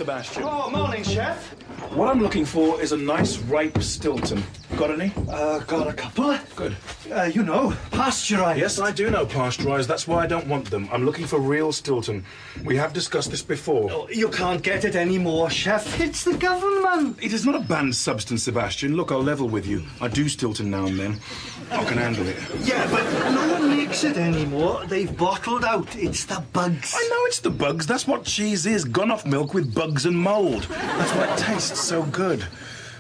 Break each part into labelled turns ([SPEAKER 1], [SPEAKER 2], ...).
[SPEAKER 1] Sebastian.
[SPEAKER 2] Oh, morning, Chef.
[SPEAKER 1] What I'm looking for is a nice, ripe Stilton. Got any?
[SPEAKER 2] Got a couple.
[SPEAKER 1] Good.
[SPEAKER 2] You know, pasteurized.
[SPEAKER 1] Yes, I do know pasteurized. That's why I don't want them. I'm looking for real Stilton. We have discussed this before.
[SPEAKER 2] Oh, you can't get it anymore, Chef. It's the government.
[SPEAKER 1] It is not a banned substance, Sebastian. Look, I'll level with you. I do Stilton now and then. I can handle it.
[SPEAKER 2] Yeah, but no one makes it anymore. They've bottled out. It's the bugs.
[SPEAKER 1] I know it's the bugs. That's what cheese is. Gone off milk with bugs and mould. That's why it tastes so good.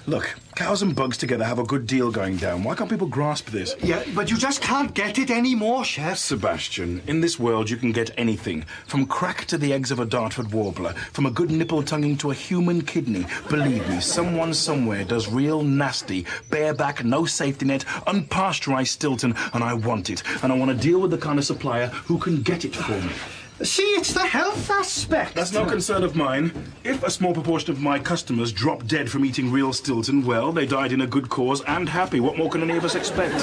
[SPEAKER 1] Look, cows and bugs together have a good deal going down. Why can't people grasp this?
[SPEAKER 2] Yeah, but you just can't get it anymore, Chef.
[SPEAKER 1] Sebastian, in this world you can get anything. From crack to the eggs of a Dartford warbler. From a good nipple tonguing to a human kidney. Believe me, someone somewhere does real nasty, bareback, no safety net, unpasteurized Stilton, and I want it. And I want to deal with the kind of supplier who can get it for me.
[SPEAKER 2] See, it's the health aspect.
[SPEAKER 1] That's no concern of mine. If a small proportion of my customers drop dead from eating real Stilton, well, they died in a good cause and happy. What more can any of us expect?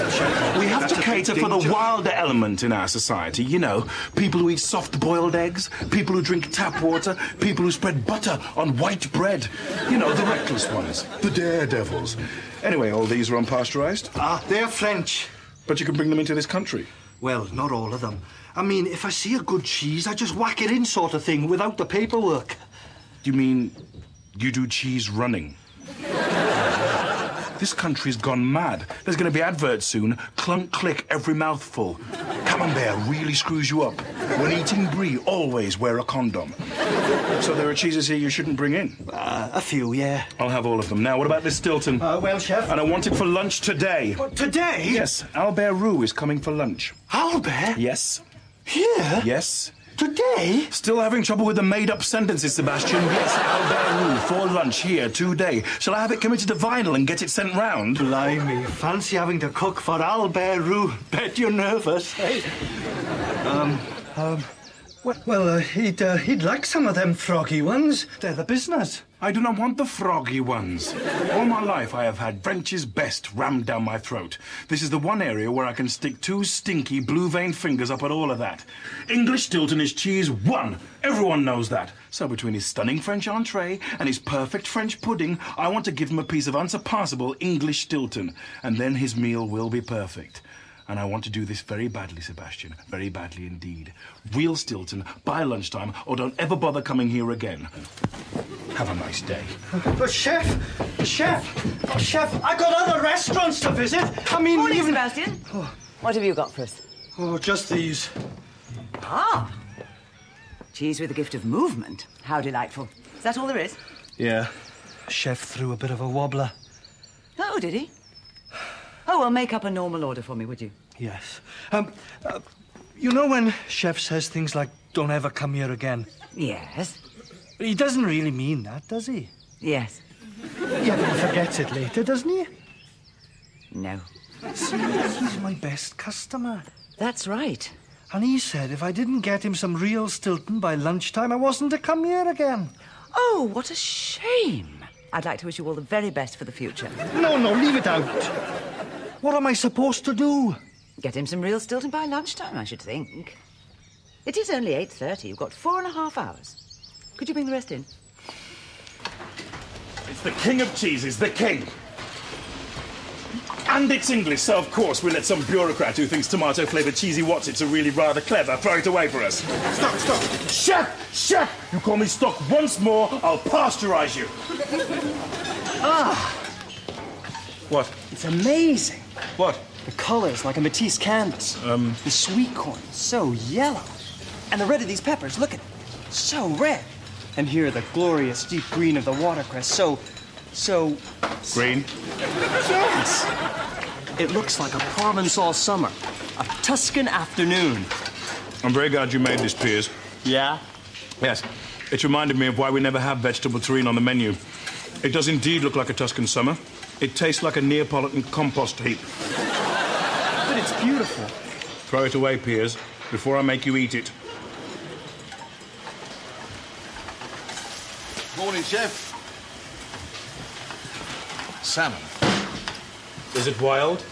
[SPEAKER 1] We have to cater for the wilder element in our society, you know. People who eat soft-boiled eggs, people who drink tap water, people who spread butter on white bread. You know, the reckless ones, the daredevils. Anyway, all these are unpasteurized?
[SPEAKER 2] They're French.
[SPEAKER 1] But you can bring them into this country.
[SPEAKER 2] Well, not all of them. I mean, if I see a good cheese, I just whack it in sort of thing, without the paperwork.
[SPEAKER 1] You mean you do cheese running? This country's gone mad. There's going to be adverts soon. Clunk, click, every mouthful. Camembert really screws you up. When eating brie, always wear a condom. So there are cheeses here you shouldn't bring in?
[SPEAKER 2] A few, yeah.
[SPEAKER 1] I'll have all of them. Now, what about this Stilton?
[SPEAKER 2] Well, Chef...
[SPEAKER 1] And I want it for lunch today.
[SPEAKER 2] What, today?
[SPEAKER 1] Yes, Albert Roux is coming for lunch.
[SPEAKER 2] Albert?
[SPEAKER 1] Yes.
[SPEAKER 2] Here?
[SPEAKER 1] Yes.
[SPEAKER 2] Today?
[SPEAKER 1] Still having trouble with the made-up sentences, Sebastian. Yes, Albert Roux for lunch here today. Shall I have it committed to vinyl and get it sent round?
[SPEAKER 2] Blimey, fancy having to cook for Albert Roux. Bet you're nervous, eh? He'd like some of them froggy ones. They're the business.
[SPEAKER 1] I do not want the froggy ones. All my life I have had French's best rammed down my throat. This is the one area where I can stick two stinky blue-veined fingers up at all of that. English Stilton is cheese 1. Everyone knows that. So between his stunning French entree and his perfect French pudding, I want to give him a piece of unsurpassable English Stilton. And then his meal will be perfect. And I want to do this very badly, Sebastian. Very badly indeed. Real Stilton by lunchtime, or don't ever bother coming here again. Have a nice day.
[SPEAKER 2] But Chef, I got other restaurants to visit. I mean,
[SPEAKER 3] Morning, Sebastian. Oh. What have you got for us?
[SPEAKER 2] Oh, just these.
[SPEAKER 3] Ah. Cheese with the gift of movement. How delightful. Is that all there is?
[SPEAKER 2] Yeah. Chef threw a bit of a wobbler.
[SPEAKER 3] Oh, did he? Oh, well, make up a normal order for me, would you?
[SPEAKER 2] Yes. You know when Chef says things like, don't ever come here again?
[SPEAKER 3] Yes.
[SPEAKER 2] He doesn't really mean that, does he?
[SPEAKER 3] Yes.
[SPEAKER 2] Yeah, but he forgets it later, doesn't he?
[SPEAKER 3] No.
[SPEAKER 2] See, he's my best customer.
[SPEAKER 3] That's right.
[SPEAKER 2] And he said if I didn't get him some real Stilton by lunchtime, I wasn't to come here again.
[SPEAKER 3] Oh, what a shame. I'd like to wish you all the very best for the future.
[SPEAKER 2] No, leave it out. What am I supposed to do?
[SPEAKER 3] Get him some real Stilton by lunchtime, I should think. It is only 8:30. You've got 4.5 hours. Could you bring the rest in?
[SPEAKER 1] It's the king of cheeses, the king. And it's English, so of course we let some bureaucrat who thinks tomato-flavoured cheesy Wotsits are really rather clever throw it away for us. Stop! Chef! You call me stock once more, I'll pasteurize you. What?
[SPEAKER 4] It's amazing.
[SPEAKER 1] What?
[SPEAKER 4] The colors like a Matisse canvas. The sweet corn, so yellow. And the red of these peppers, look at it. So red. And here the glorious deep green of the watercress, so...
[SPEAKER 1] Green?
[SPEAKER 4] Yes. It looks like a Provençal summer. A Tuscan afternoon.
[SPEAKER 1] I'm very glad you made this, Piers.
[SPEAKER 4] Yeah?
[SPEAKER 1] Yes. It reminded me of why we never have vegetable terrine on the menu. It does indeed look like a Tuscan summer. It tastes like a Neapolitan compost heap.
[SPEAKER 4] But it's beautiful.
[SPEAKER 1] Throw it away, Piers, before I make you eat it.
[SPEAKER 5] Morning, Chef. Salmon.
[SPEAKER 1] Is it wild?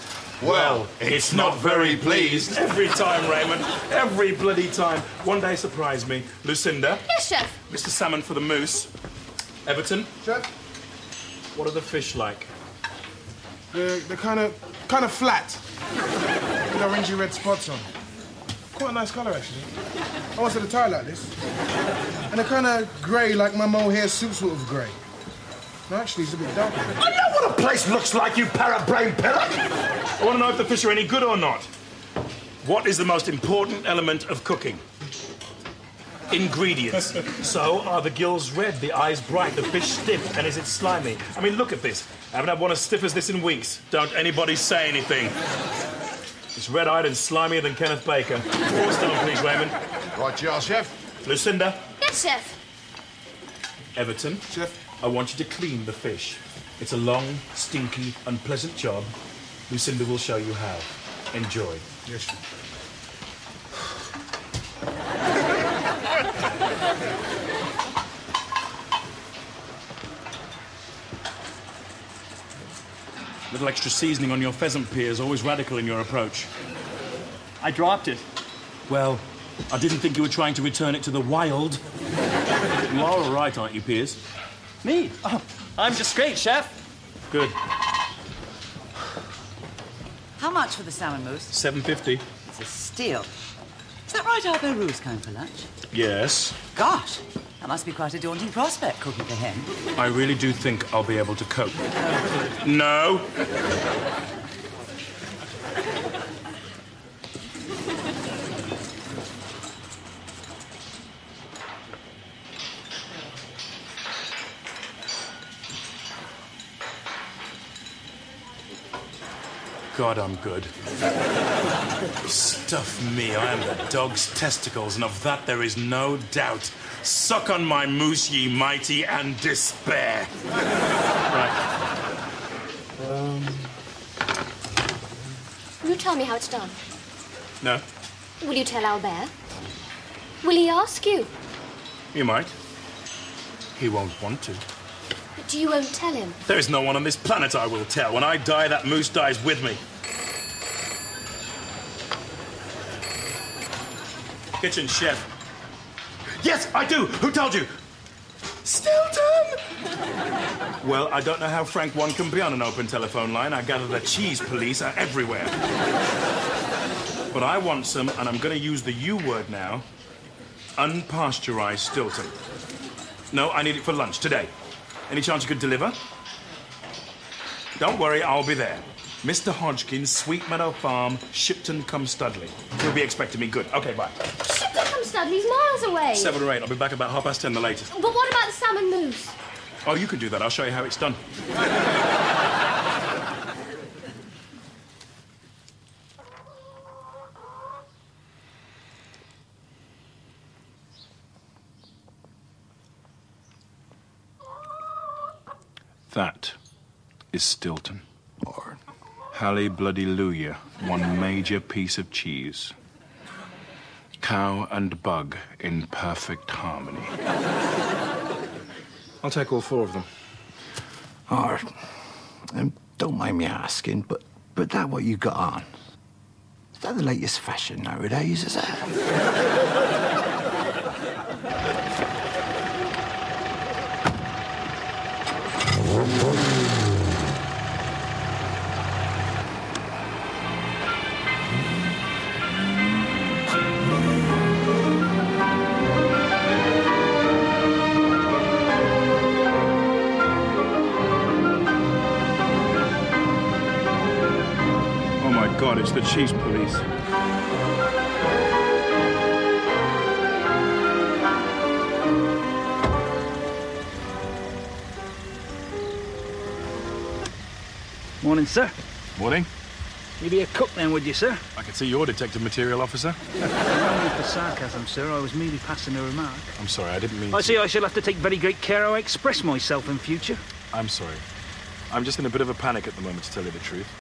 [SPEAKER 5] Well, it's not very pleased.
[SPEAKER 1] Every time, Raymond. Every bloody time. One day surprise me. Lucinda.
[SPEAKER 6] Yes, Chef.
[SPEAKER 1] Mr. Salmon for the moose. Everton,
[SPEAKER 6] Chef?
[SPEAKER 1] what are the fish like?
[SPEAKER 6] They're kind of flat. With orangey red spots on. Quite a nice colour, actually. I wanted to tie like this. And they're kind of grey, like my mohair suit sort of grey. No, actually, it's a bit darker.
[SPEAKER 2] I know what a place looks like, you parrot-brain pillock!
[SPEAKER 1] I want to know if the fish are any good or not. What is the most important element of cooking? Ingredients. So, are the gills red, the eyes bright, the fish stiff, and is it slimy? I mean, look at this. I haven't had one as stiff as this in weeks. Don't anybody say anything. It's red-eyed and slimier than Kenneth Baker. 4 star, please, Raymond.
[SPEAKER 5] Right, you are, Chef.
[SPEAKER 1] Lucinda.
[SPEAKER 7] Yes, Chef.
[SPEAKER 1] Everton.
[SPEAKER 6] Chef?
[SPEAKER 1] I want you to clean the fish. It's a long, stinky, unpleasant job. Lucinda will show you how. Enjoy.
[SPEAKER 6] Yes, Chef.
[SPEAKER 1] A little extra seasoning on your pheasant pier is always radical in your approach.
[SPEAKER 4] I dropped it.
[SPEAKER 1] Well, I didn't think you were trying to return it to the wild. You are all right, aren't you, Piers?
[SPEAKER 4] Me? Oh, I'm just great, Chef.
[SPEAKER 1] Good.
[SPEAKER 3] How much for the salmon mousse?
[SPEAKER 1] $7.50.
[SPEAKER 3] It's a steal. Is that right, Albert Roux coming for lunch?
[SPEAKER 1] Yes.
[SPEAKER 3] Gosh, that must be quite a daunting prospect, cooking for him.
[SPEAKER 1] I really do think I'll be able to cope. No. God, I'm good. Stuff me, I am the dog's testicles, and of that there is no doubt. Suck on my moose, ye mighty, and despair. Right.
[SPEAKER 7] Will you tell me how it's done?
[SPEAKER 1] No,
[SPEAKER 7] Will you tell Albert? Will he ask you?
[SPEAKER 1] you might. He won't want to.
[SPEAKER 7] But you won't tell him.
[SPEAKER 1] There is no one on this planet I will tell. When I die, that moose dies with me. Kitchen chef. Yes, I do. Who told you? Stilton! Well, I don't know how frank one can be on an open telephone line. I gather the cheese police are everywhere. But I want some, and I'm going to use the U word now, unpasteurized Stilton. No, I need it for lunch today. Any chance you could deliver? Don't worry, I'll be there. Mr. Hodgkins, Sweet Meadow Farm, Shipton-cum-Studley. He'll be expecting me. Good. Okay, bye.
[SPEAKER 7] Shipton-cum-Studley's miles away.
[SPEAKER 1] 7 or 8. I'll be back about 10:30 the latest.
[SPEAKER 7] But what about the salmon mousse?
[SPEAKER 1] Oh, you can do that. I'll show you how it's done. That is Stilton. Or Hallelujah, one major piece of cheese. Cow and bug in perfect harmony.
[SPEAKER 6] I'll take all 4 of them.
[SPEAKER 2] Or, don't mind me asking, but that what you got on? Is that the latest fashion nowadays, is it?
[SPEAKER 1] Oh my God, it's the cheese police.
[SPEAKER 8] Morning, sir.
[SPEAKER 1] Morning.
[SPEAKER 8] You'd be a cook then, would you, sir?
[SPEAKER 1] I can see you're detective material, officer.
[SPEAKER 8] No need for sarcasm, sir. I was merely passing a remark.
[SPEAKER 1] I'm sorry, I didn't mean
[SPEAKER 8] I
[SPEAKER 1] to.
[SPEAKER 8] see I shall have to take very great care how I express myself in future.
[SPEAKER 1] I'm sorry. I'm just in a bit of a panic at the moment, to tell you the truth.